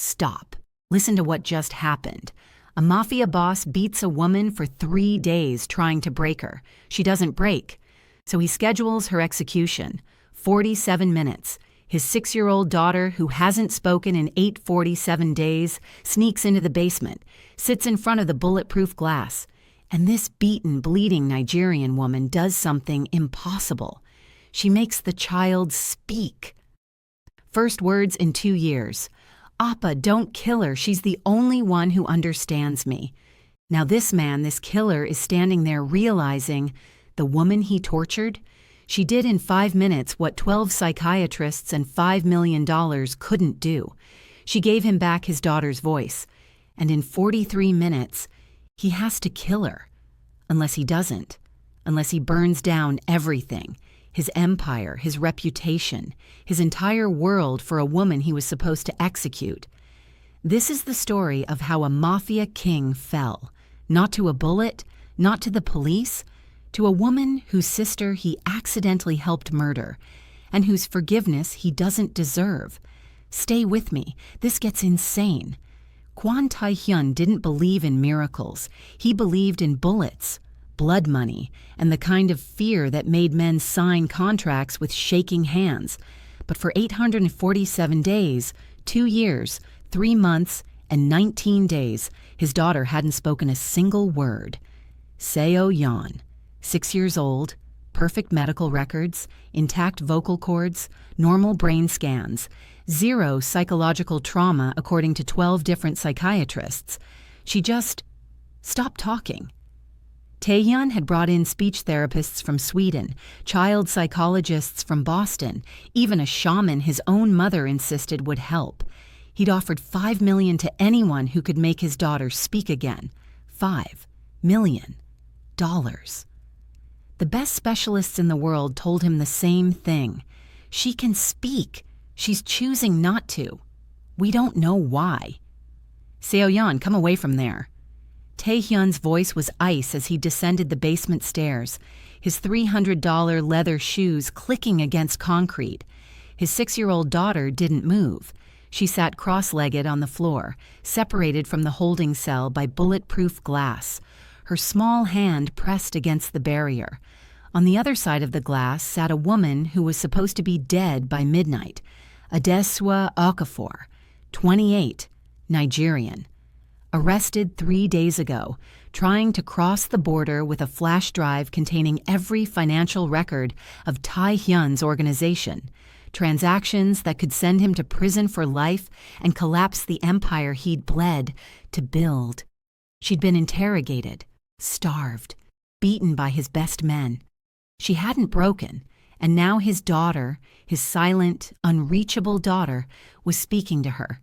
Stop. Listen to what just happened. A mafia boss beats a woman for 3 days trying to break her. She doesn't break. So he schedules her execution. 47 minutes. His 6-year-old daughter, who hasn't spoken in 847 days, sneaks into the basement, sits in front of the bulletproof glass. And this beaten, bleeding Nigerian woman does something impossible. She makes the child speak. First words in 2 years. "Appa, don't kill her. She's the only one who understands me." Now this man, this killer, is standing there realizing the woman he tortured, she did in 5 minutes what 12 psychiatrists and $5 million couldn't do. She gave him back his daughter's voice. And in 43 minutes, he has to kill her. Unless he doesn't. Unless he burns down everything. His empire, his reputation, his entire world for a woman he was supposed to execute. This is the story of how a mafia king fell. Not to a bullet, not to the police, to a woman whose sister he accidentally helped murder, and whose forgiveness he doesn't deserve. Stay with me. This gets insane. Kwon Tae-hyun didn't believe in miracles. He believed in bullets, blood money, and the kind of fear that made men sign contracts with shaking hands. But for 847 days, 2 years, 3 months, and 19 days, his daughter hadn't spoken a single word. Seo-yeon, 6 years old, perfect medical records, intact vocal cords, normal brain scans, 0 psychological trauma according to 12 different psychiatrists. She just stopped talking. Tae-hyun had brought in speech therapists from Sweden, child psychologists from Boston, even a shaman his own mother insisted would help. He'd offered $5 million to anyone who could make his daughter speak again. $5 million. The best specialists in the world told him the same thing. She can speak. She's choosing not to. We don't know why. Seo-yeon, come away from there. Tae-hyun's voice was ice as he descended the basement stairs, his $300 leather shoes clicking against concrete. His 6-year-old daughter didn't move. She sat cross-legged on the floor, separated from the holding cell by bulletproof glass, her small hand pressed against the barrier. On the other side of the glass sat a woman who was supposed to be dead by midnight, Adesua, 28, Nigerian. Arrested 3 days ago, trying to cross the border with a flash drive containing every financial record of Tae-hyun's organization, transactions that could send him to prison for life and collapse the empire he'd bled to build. She'd been interrogated, starved, beaten by his best men. She hadn't broken, and now his daughter, his silent, unreachable daughter, was speaking to her.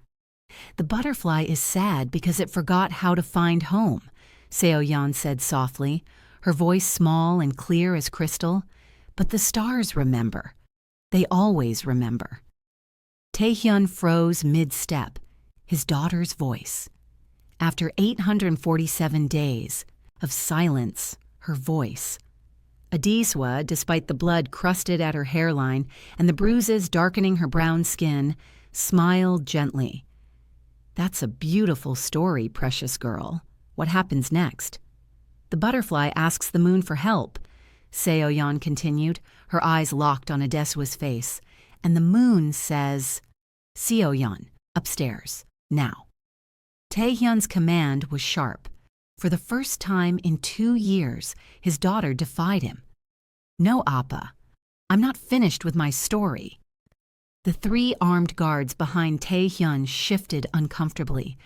"The butterfly is sad because it forgot how to find home," Seo-yeon said softly, her voice small and clear as crystal. "But the stars remember. They always remember." Tae-hyun froze mid-step, his daughter's voice. After 847 days of silence, her voice. Adesua, despite the blood crusted at her hairline and the bruises darkening her brown skin, smiled gently. "That's a beautiful story, precious girl. What happens next?" "The butterfly asks the moon for help," Seo-yeon continued, her eyes locked on Adesua's face. "And the moon says, 'Seo-yeon, upstairs, now.'" Tae-hyun's command was sharp. For the first time in 2 years, his daughter defied him. "No, Appa. I'm not finished with my story." The 3 armed guards behind Tae-hyun shifted uncomfortably.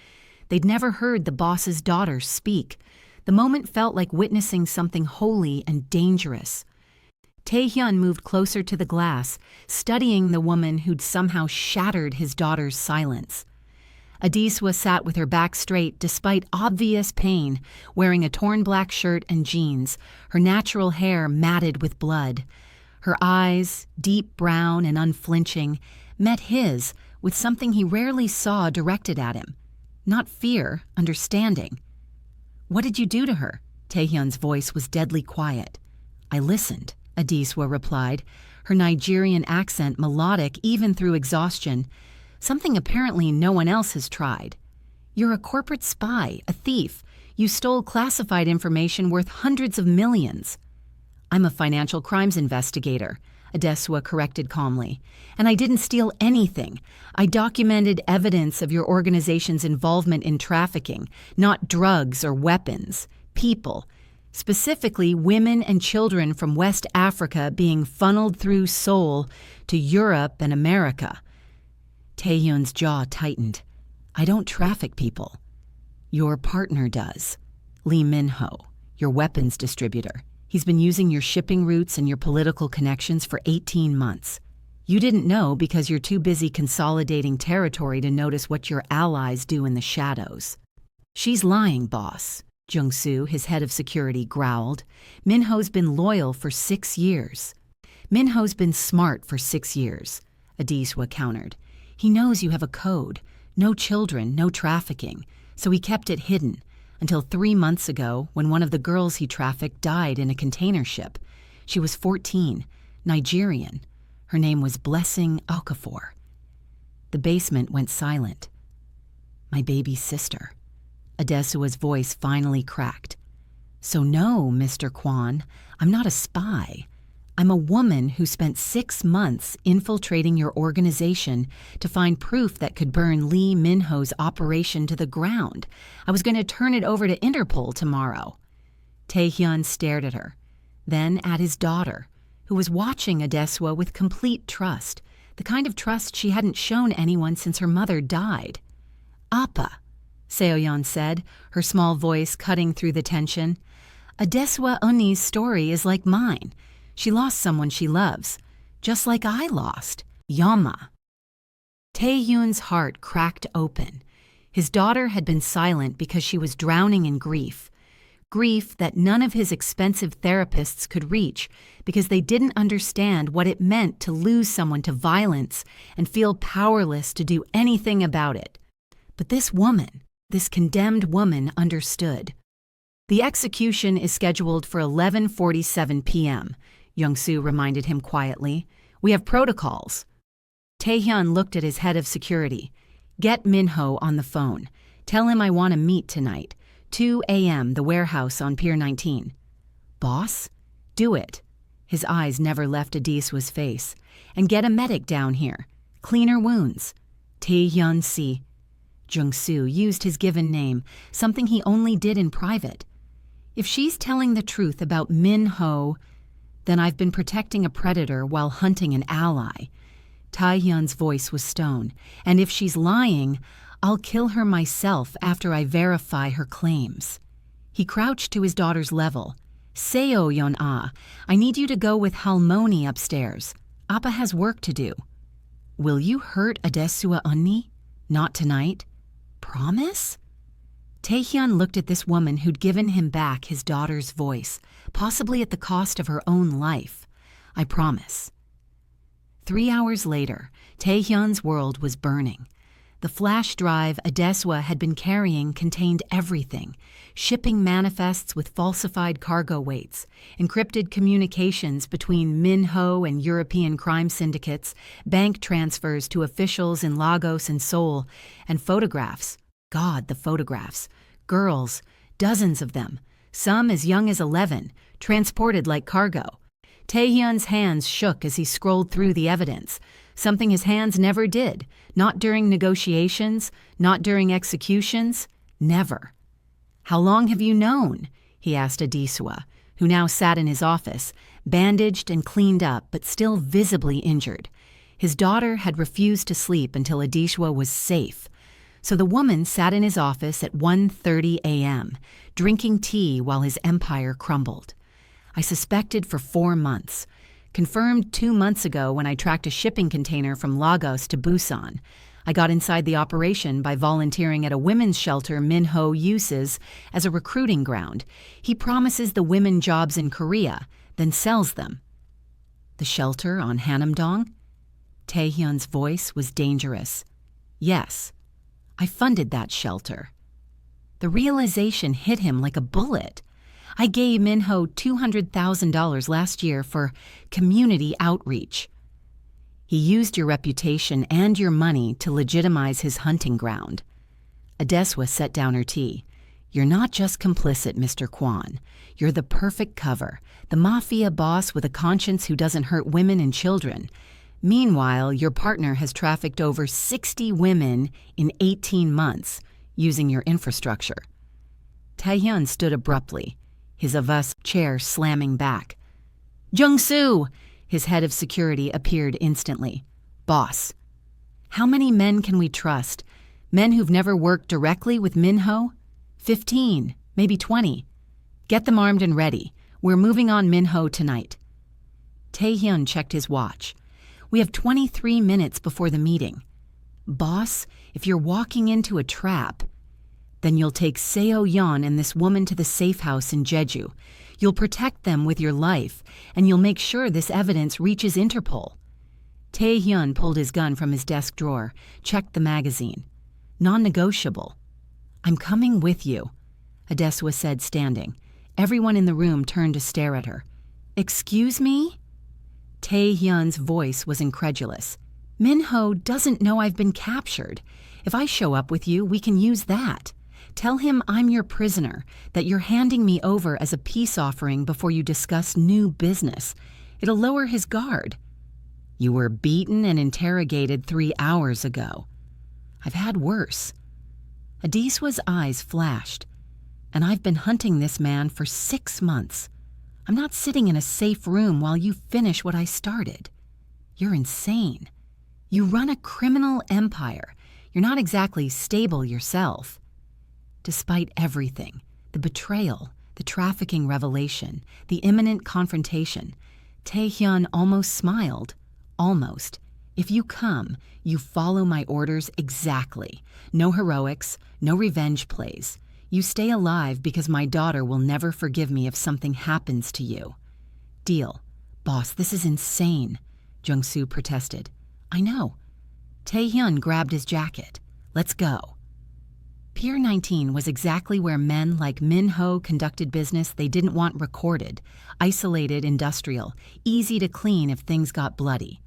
They'd never heard the boss's daughter speak. The moment felt like witnessing something holy and dangerous. Tae-hyun moved closer to the glass, studying the woman who'd somehow shattered his daughter's silence. Adesua sat with her back straight despite obvious pain, wearing a torn black shirt and jeans, her natural hair matted with blood. Her eyes, deep brown and unflinching, met his with something he rarely saw directed at him. Not fear, understanding. "What did you do to her?" Tae-hyun's voice was deadly quiet. "I listened," Adesua replied, her Nigerian accent melodic even through exhaustion. something apparently no one else has tried. You're a corporate spy, a thief. You stole classified information worth hundreds of millions. I'm a financial crimes investigator, Adesua corrected calmly. And I didn't steal anything. I documented evidence of your organization's involvement in trafficking, not drugs or weapons. People, specifically women and children from West Africa being funneled through Seoul to Europe and America. Tae-hyun's jaw tightened. I don't traffic people. Your partner does. Lee Min-ho, your weapons distributor. He's been using your shipping routes and your political connections for 18 months. You didn't know because you're too busy consolidating territory to notice what your allies do in the shadows. She's lying, boss, Jung-soo, his head of security, growled. Min-ho's been loyal for 6 years. Min-ho's been smart for 6 years, Adesua countered. He knows you have a code. No children, no trafficking. So he kept it hidden. Until 3 months ago, when one of the girls he trafficked died in a container ship. She was 14, Nigerian. Her name was Blessing Okafor. The basement went silent. My baby sister. Adesua's voice finally cracked. So no, Mr. Kwon, I'm not a spy. I'm a woman who spent 6 months infiltrating your organization to find proof that could burn Lee Min-ho's operation to the ground. I was going to turn it over to Interpol tomorrow. Tae-hyun stared at her, then at his daughter, who was watching Adesua with complete trust, the kind of trust she hadn't shown anyone since her mother died. Appa, Seo-yeon said, her small voice cutting through the tension. Adesua Onni's story is like mine. She lost someone she loves, just like I lost, Yama. Tae-hyun's heart cracked open. His daughter had been silent because she was drowning in grief. Grief that none of his expensive therapists could reach because they didn't understand what it meant to lose someone to violence and feel powerless to do anything about it. But this woman, this condemned woman, understood. The execution is scheduled for 11:47 p.m., Jung-soo reminded him quietly. We have protocols. Tae-hyun looked at his head of security. Get Min-ho on the phone. Tell him I want to meet tonight. 2 a.m., the warehouse on Pier 19. Boss? Do it. His eyes never left Adesua's face. And get a medic down here. Clean her wounds. Tae-hyun si. Jung-soo used his given name, something he only did in private. If she's telling the truth about Min-ho, then I've been protecting a predator while hunting an ally. Tae-hyun's voice was stone. And if she's lying, I'll kill her myself after I verify her claims. He crouched to his daughter's level. Seo-yeon-ah, I need you to go with Halmoni upstairs. Appa has work to do. Will you hurt Adesua Onni? Not tonight. Promise? Tae-hyun looked at this woman who'd given him back his daughter's voice, possibly at the cost of her own life. I promise. 3 hours later, Tae-hyun's world was burning. The flash drive Adesua had been carrying contained everything: shipping manifests with falsified cargo weights, encrypted communications between Min-ho and European crime syndicates, bank transfers to officials in Lagos and Seoul, and photographs. God, the photographs. Girls, dozens of them, some as young as 11, transported like cargo. Tae-hyun's hands shook as he scrolled through the evidence, something his hands never did, not during negotiations, not during executions, never. How long have you known? He asked Adesua, who now sat in his office, bandaged and cleaned up but still visibly injured. His daughter had refused to sleep until Adesua was safe. So the woman sat in his office at 1:30 a.m., drinking tea while his empire crumbled. I suspected for 4 months. Confirmed 2 months ago when I tracked a shipping container from Lagos to Busan. I got inside the operation by volunteering at a women's shelter Min-ho uses as a recruiting ground. He promises the women jobs in Korea, then sells them. The shelter on Hanamdong? Tae-hyun's voice was dangerous. Yes. I funded that shelter. The realization hit him like a bullet. I gave Min-ho $200,000 last year for community outreach. He used your reputation and your money to legitimize his hunting ground. Adesua set down her tea. You're not just complicit, Mr. Kwon. You're the perfect cover, the mafia boss with a conscience who doesn't hurt women and children. Meanwhile, your partner has trafficked over 60 women in 18 months using your infrastructure. Tae-hyun stood abruptly, his Avus chair slamming back. Jung-soo! His head of security appeared instantly. Boss. How many men can we trust? Men who've never worked directly with Min-ho? 15, maybe 20. Get them armed and ready. We're moving on Min-ho tonight. Tae-hyun checked his watch. We have 23 minutes before the meeting. Boss, if you're walking into a trap, then you'll take Seo-yeon and this woman to the safe house in Jeju. You'll protect them with your life, and you'll make sure this evidence reaches Interpol. Tae-hyun pulled his gun from his desk drawer, checked the magazine. Non-negotiable. I'm coming with you, Adesua said, standing. Everyone in the room turned to stare at her. Excuse me? Tae-hyun's voice was incredulous. Min-ho doesn't know I've been captured. If I show up with you, we can use that. Tell him I'm your prisoner, that you're handing me over as a peace offering before you discuss new business. It'll lower his guard. You were beaten and interrogated 3 hours ago. I've had worse. Adesua's eyes flashed. And I've been hunting this man for 6 months. I'm not sitting in a safe room while you finish what I started. You're insane. You run a criminal empire. You're not exactly stable yourself. Despite everything, the betrayal, the trafficking revelation, the imminent confrontation, Tae-hyun almost smiled. Almost. If you come, you follow my orders exactly. No heroics, no revenge plays. You stay alive because my daughter will never forgive me if something happens to you. Deal. Boss, this is insane, Jung-soo protested. I know. Tae-hyun grabbed his jacket. Let's go. Pier 19 was exactly where men like Min-ho conducted business they didn't want recorded, isolated, industrial, easy to clean if things got bloody.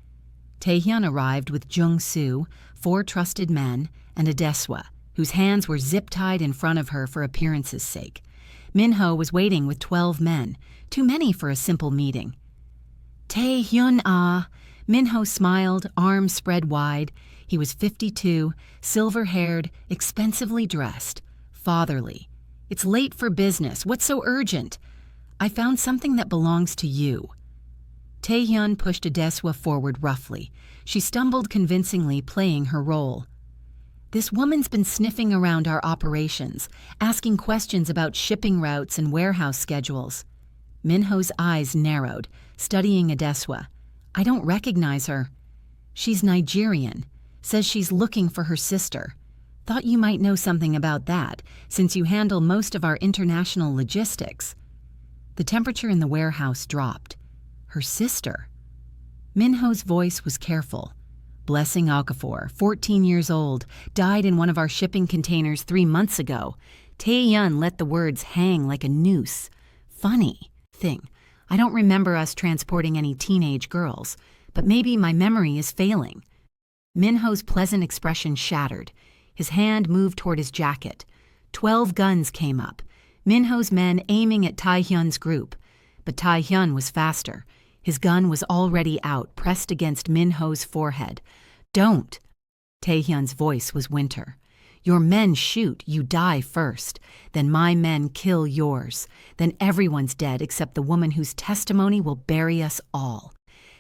Tae-hyun arrived with Jung-soo, 4 trusted men, and Adesua, whose hands were zip-tied in front of her for appearance's sake. Min-ho was waiting with 12 men, too many for a simple meeting. Tae-hyun Min-ho smiled, arms spread wide. He was 52, silver-haired, expensively dressed, fatherly. It's late for business. What's so urgent? I found something that belongs to you. Tae-hyun pushed Adesua forward roughly. She stumbled convincingly, playing her role. This woman's been sniffing around our operations, asking questions about shipping routes and warehouse schedules. Min-ho's eyes narrowed, studying Adesua. I don't recognize her. She's Nigerian. Says she's looking for her sister. Thought you might know something about that, since you handle most of our international logistics. The temperature in the warehouse dropped. Her sister. Min-ho's voice was careful. Blessing Okafor, 14 years old, died in one of our shipping containers 3 months ago. Tae-hyun let the words hang like a noose. Funny thing. I don't remember us transporting any teenage girls, but maybe my memory is failing. Min-ho's pleasant expression shattered. His hand moved toward his jacket. 12 guns came up, Min-ho's men aiming at Tae-hyun's group. But Tae-hyun was faster. His gun was already out, pressed against Min-ho's forehead. Don't! Tae-hyun's voice was winter. Your men shoot, you die first. Then my men kill yours. Then everyone's dead except the woman whose testimony will bury us all.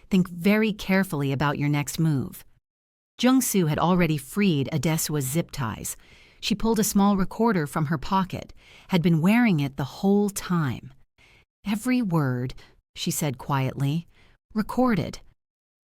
Think very carefully about your next move. Jung-soo had already freed Adesua's zip ties. She pulled a small recorder from her pocket, had been wearing it the whole time. Every word, she said quietly, recorded.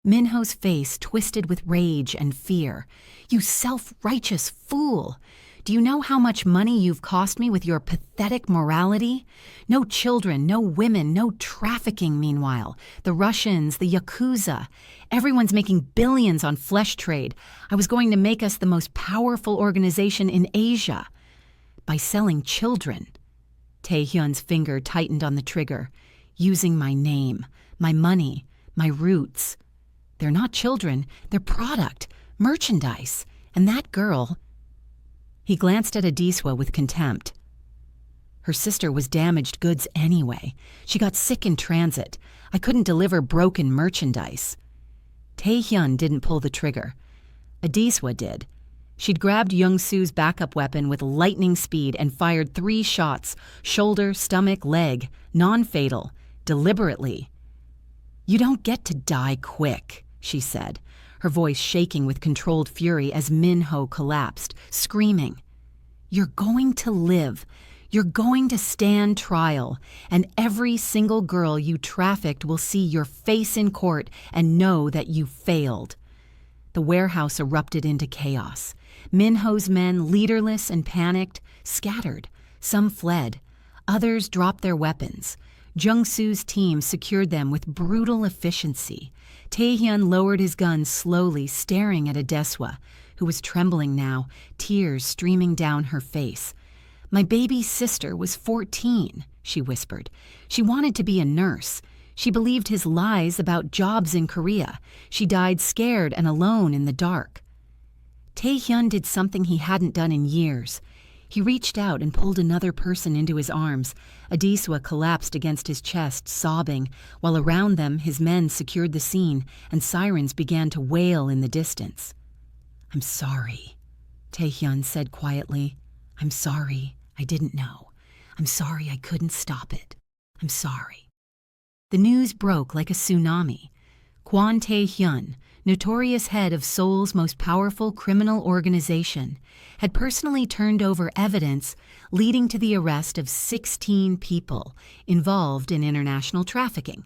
Min-ho's face twisted with rage and fear. You self-righteous fool! Do you know how much money you've cost me with your pathetic morality? No children, no women, no trafficking, meanwhile. The Russians, the Yakuza. Everyone's making billions on flesh trade. I was going to make us the most powerful organization in Asia. By selling children. Tae-hyun's finger tightened on the trigger. Using my name, my money, my roots. They're not children, they're product, merchandise. And that girl... He glanced at Adesua with contempt. Her sister was damaged goods anyway. She got sick in transit. I couldn't deliver broken merchandise. Tae-hyun didn't pull the trigger. Adesua did. She'd grabbed Young-soo's backup weapon with lightning speed and fired 3 shots, shoulder, stomach, leg, non-fatal, deliberately. "You don't get to die quick," she said, her voice shaking with controlled fury as Min-ho collapsed, screaming. "You're going to live. You're going to stand trial, and every single girl you trafficked will see your face in court and know that you failed." The warehouse erupted into chaos. Min-ho's men, leaderless and panicked, scattered. Some fled. Others dropped their weapons. Jung-soo's team secured them with brutal efficiency. Tae-hyun lowered his gun slowly, staring at Adesua, who was trembling now, tears streaming down her face. "My baby sister was 14, she whispered. She wanted to be a nurse. She believed his lies about jobs in Korea. She died scared and alone in the dark." Tae-hyun did something he hadn't done in years. He reached out and pulled another person into his arms. Adesua collapsed against his chest, sobbing, while around them his men secured the scene and sirens began to wail in the distance. "I'm sorry," Tae-hyun said quietly. "I'm sorry. I didn't know. I'm sorry I couldn't stop it. I'm sorry." The news broke like a tsunami. Kwon Tae-hyun, notorious head of Seoul's most powerful criminal organization, had personally turned over evidence leading to the arrest of 16 people involved in international trafficking.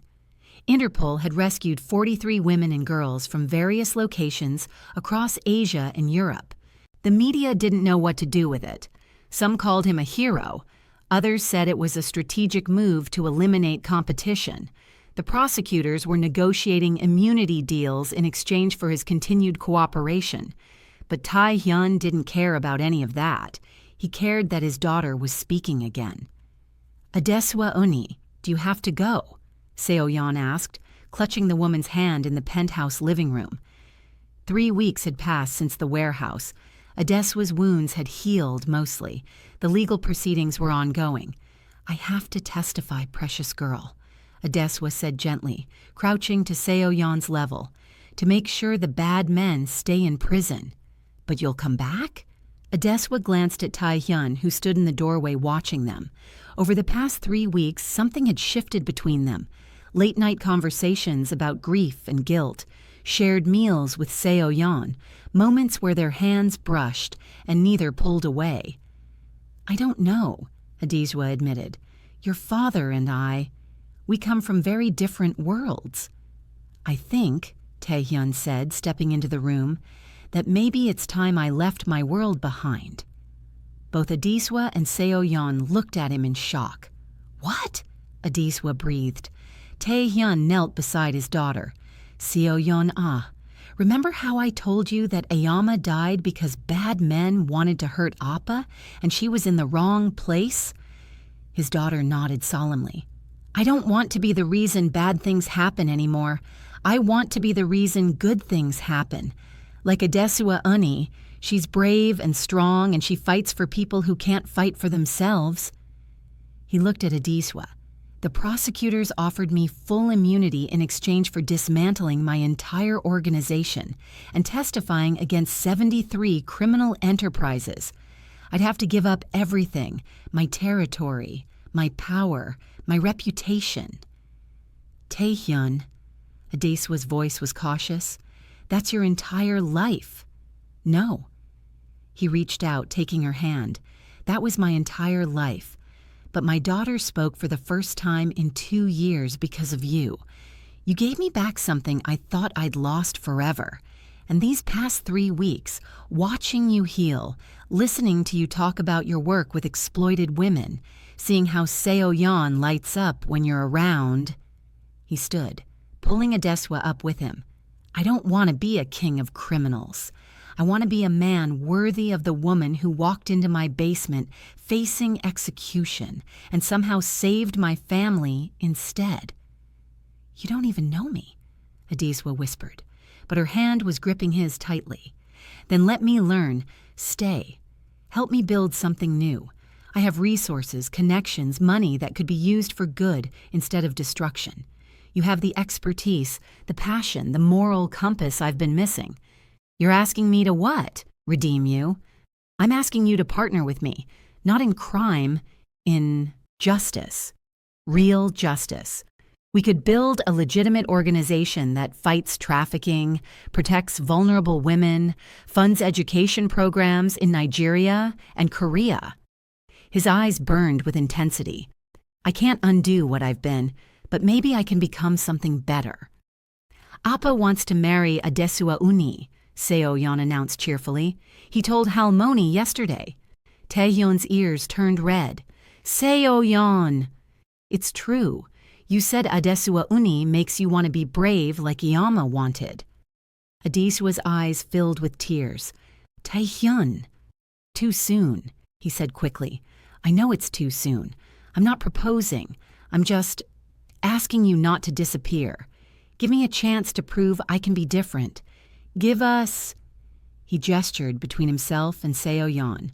Interpol had rescued 43 women and girls from various locations across Asia and Europe. The media didn't know what to do with it. Some called him a hero. Others said it was a strategic move to eliminate competition. The prosecutors were negotiating immunity deals in exchange for his continued cooperation. But Tae-hyun didn't care about any of that. He cared that his daughter was speaking again. "Adesua Uni, do you have to go?" Seo-yeon asked, clutching the woman's hand in the penthouse living room. 3 weeks had passed since the warehouse. Adesua's wounds had healed mostly. The legal proceedings were ongoing. "I have to testify, precious girl," Adesua said gently, crouching to Seo-yeon's level, "to make sure the bad men stay in prison." "But you'll come back?" Adesua glanced at Tae-hyun, who stood in the doorway watching them. Over the past 3 weeks, something had shifted between them. Late-night conversations about grief and guilt, shared meals with Seo-yeon, moments where their hands brushed and neither pulled away. "I don't know," Adesua admitted. "Your father and we come from very different worlds." "I think," Tae-hyun said, stepping into the room, "that maybe it's time I left my world behind." Both Adesua and Seo-yeon looked at him in shock. "What?" Adesua breathed. Tae-hyun knelt beside his daughter. "Seo-yeon, remember how I told you that Ayama died because bad men wanted to hurt Appa and she was in the wrong place?" His daughter nodded solemnly. "I don't want to be the reason bad things happen anymore. I want to be the reason good things happen. Like Adesua Uni, she's brave and strong and she fights for people who can't fight for themselves." He looked at Adesua. "The prosecutors offered me full immunity in exchange for dismantling my entire organization and testifying against 73 criminal enterprises. I'd have to give up everything, my territory, my power, my reputation." "Tae-hyun," Adesua's voice was cautious, "that's your entire life." "No." He reached out, taking her hand. "That was my entire life. But my daughter spoke for the first time in 2 years because of you. You gave me back something I thought I'd lost forever. And these past 3 weeks, watching you heal, listening to you talk about your work with exploited women, seeing how Seo-yeon lights up when you're around." He stood, pulling Adesua up with him. "I don't want to be a king of criminals. I want to be a man worthy of the woman who walked into my basement facing execution and somehow saved my family instead." "You don't even know me," Adesua whispered. but her hand was gripping his tightly. Then let me learn. Stay. Help me build something new. I have resources, connections, money that could be used for good instead of destruction. You have the expertise, the passion, the moral compass I've been missing. You're asking me to what? Redeem you? I'm asking you to partner with me, not in crime, in justice. Real justice. We could build a legitimate organization that fights trafficking, protects vulnerable women, funds education programs in Nigeria and Korea. His eyes burned with intensity. I can't undo what I've been, but maybe I can become something better. Appa wants to marry Adesua Uni, Seo-yeon announced cheerfully. He told Halmoni yesterday. Tae-hyun's ears turned red. Seo-yeon! It's true. You said Adesua Uni makes you want to be brave like Iyama wanted. Adesua's eyes filled with tears. Tae-hyun! Too soon, he said quickly. I know it's too soon. I'm not proposing. I'm just asking you not to disappear. Give me a chance to prove I can be different. Give us, he gestured between himself and Seo-yeon,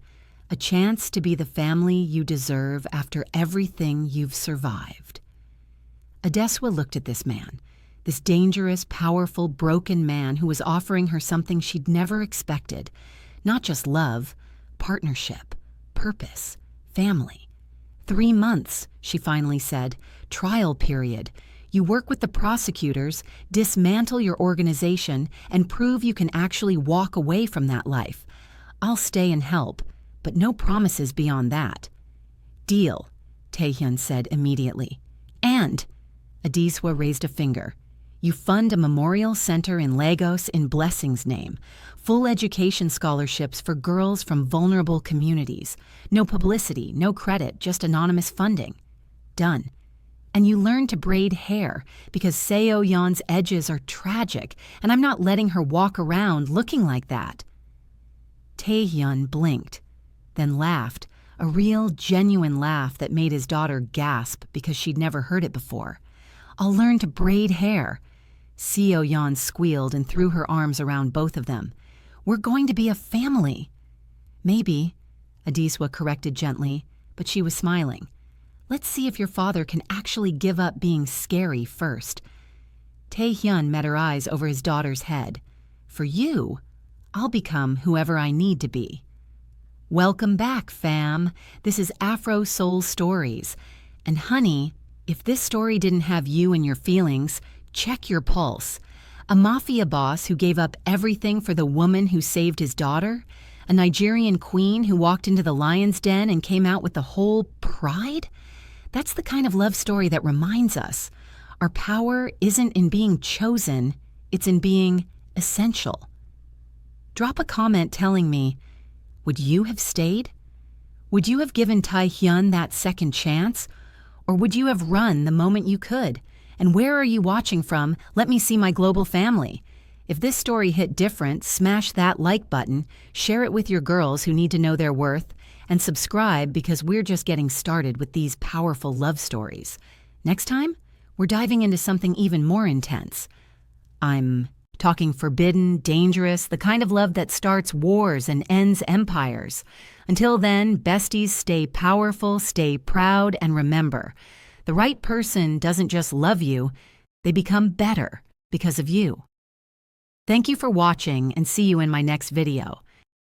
a chance to be the family you deserve after everything you've survived. Adesua looked at this man, this dangerous, powerful, broken man who was offering her something she'd never expected. Not just love, partnership, purpose, family. 3 months, she finally said. Trial period. You work with the prosecutors, dismantle your organization, and prove you can actually walk away from that life. I'll stay and help, but no promises beyond that. Deal, Tae-hyun said immediately. And, Adesua raised a finger. You fund a memorial center in Lagos in Blessing's name. Full education scholarships for girls from vulnerable communities. No publicity, no credit, just anonymous funding. Done. And you learn to braid hair because Seo-yeon's edges are tragic, and I'm not letting her walk around looking like that. Tae-hyun blinked, then laughed, a real, genuine laugh that made his daughter gasp because she'd never heard it before. I'll learn to braid hair. Seo-yeon squealed and threw her arms around both of them. We're going to be a family. Maybe, Adesua corrected gently, but she was smiling. Let's see if your father can actually give up being scary first. Tae-hyun met her eyes over his daughter's head. For you, I'll become whoever I need to be. Welcome back, fam. This is Afro Soul Stories. And honey, if this story didn't have you and your feelings, check your pulse. A mafia boss who gave up everything for the woman who saved his daughter? A Nigerian queen who walked into the lion's den and came out with the whole pride? That's the kind of love story that reminds us our power isn't in being chosen, it's in being essential. Drop a comment telling me, would you have stayed? Would you have given Tae-hyun that second chance? Or would you have run the moment you could? And where are you watching from? Let me see my global family. If this story hit different, smash that like button, share it with your girls who need to know their worth, and subscribe because we're just getting started with these powerful love stories. Next time, we're diving into something even more intense. I'm talking forbidden, dangerous, the kind of love that starts wars and ends empires. Until then, besties, stay powerful, stay proud, and remember, the right person doesn't just love you, they become better because of you. Thank you for watching and see you in my next video.